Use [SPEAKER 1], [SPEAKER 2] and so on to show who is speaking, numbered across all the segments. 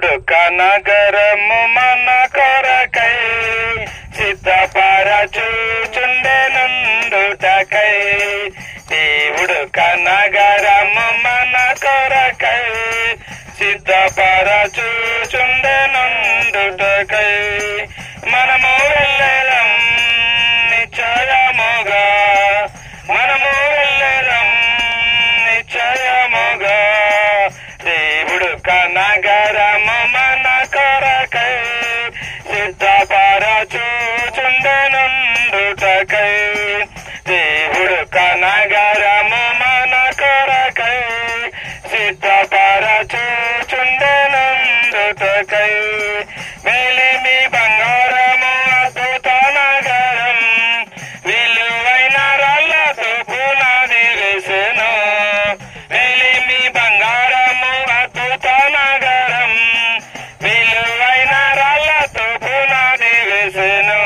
[SPEAKER 1] నగరము మన కొరకై సిద్ధపరచుచుండెనుండుటకై దేవుడు నగరము మన కొరకై సిద్ధపరచుచుండెనుండుటకై మనము వెళ్ళెదం నిశ్చయముగా మనము వెళ్ళెదం నిశ్చయముగా దేవుడు నగరము మన కొరకై సిద్ధపరచుచుండెనుండుటకై దేవుడు నగరము మన కొరకై సిద్ధపరచుచుండెనుండుటకై మేలిమి బంగారము అద్భుత నగరం విలువైన రాళ్ళతో పునాది వేసెను మేలిమి బంగారము అద్భుత నగరం విలువైన రాళ్ళతో పునాది వేసెను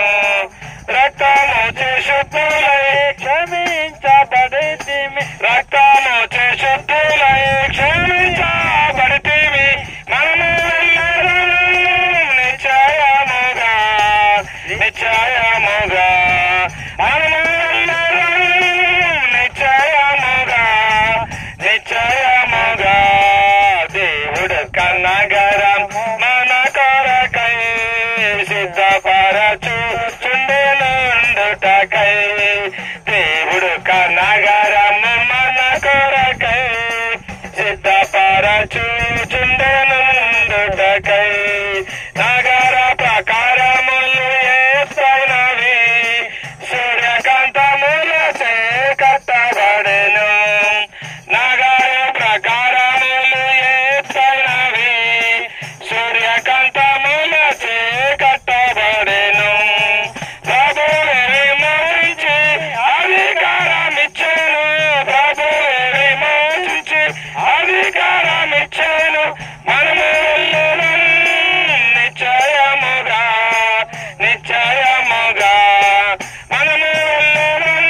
[SPEAKER 1] రక్తము శుద్ధులై క్షమించబడితిమి రక్తము శుద్ధులై క్షమించబడితిమి మనము వెళ్ళెదం నిశ్చయముగా నిశ్చయముగా మనము వెళ్ళెదం నిశ్చయముగా నిశ్చయముగా దేవుడు నగరం మన కొరకై సిద్ధపరచుచుండెనుండుటకై దేవుడు నగరము మన కొరకై సిద్ధపరచుచుండెనుండుటకై నగర ప్రకారములు యేసైనవి సూర్యకాంతములచే కట్టబడెను నగర ప్రకారములు యేసైనవి సూర్యకాంతములచే కట్టబడెను ప్రభువే విమోచించి అధికారమిచ్చెను ప్రభువే విమోచించి అధికారమిచ్చెను మనము వెళ్ళెదం నిశ్చయముగా నిశ్చయముగా మనము వెళ్ళెదం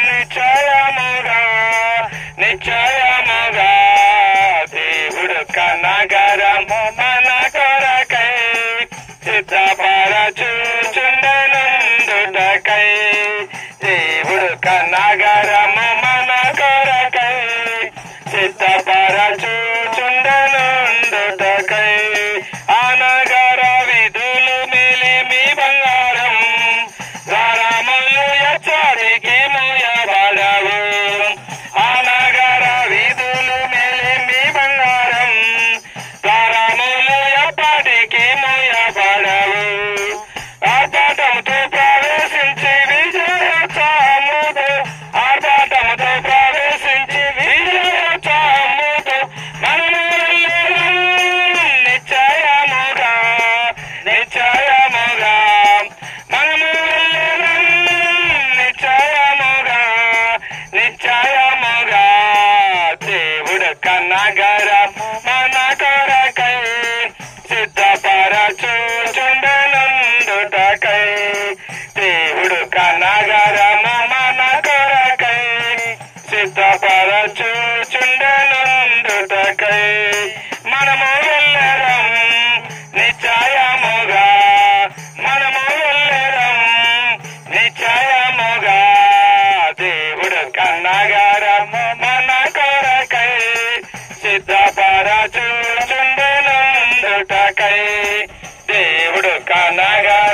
[SPEAKER 1] నిశ్చయముగా నిశ్చయముగా దేవుడు నగరము మన కొరకై సిద్ధపరచుచుండెనుండుటకై దేవుడు నగరము మన కొరకై సిద్ధపరచుచుండెనుండుటకై ఆ నగర విధులు మేలిమి బంగారం ద్వారములు ఎచ్చడికి మూయబడవు ఆ నగర విధులు మేలిమి బంగారం ద్వారములు ఎప్పటికీ మూయబడవు ఆర్భాటముతో ప్రవేశించి విజయోత్సాహముతో ఆర్భాటముతో ప్రవేశించి విజయోత్సాహముతో మనము వెళ్ళెదం నిశ్చయముగా నిశ్చయముగా మనము వెళ్ళెదం నిశ్చయముగా నిశ్చయముగా దేవుడు నగరం మన కొరకై సిద్ధపరచుచుండెనుండుటకై దేవుడు నగరము మన కొరకై సిద్ధపరచుచుండెనుండుటకై మనము వెళ్ళెదం నిశ్చయముగా మనము వెళ్ళెదం నిశ్చయముగా దేవుడు నగరము మన కొరకై సిద్ధపరచుచుండెనుండుటకై దేవుడు నగరం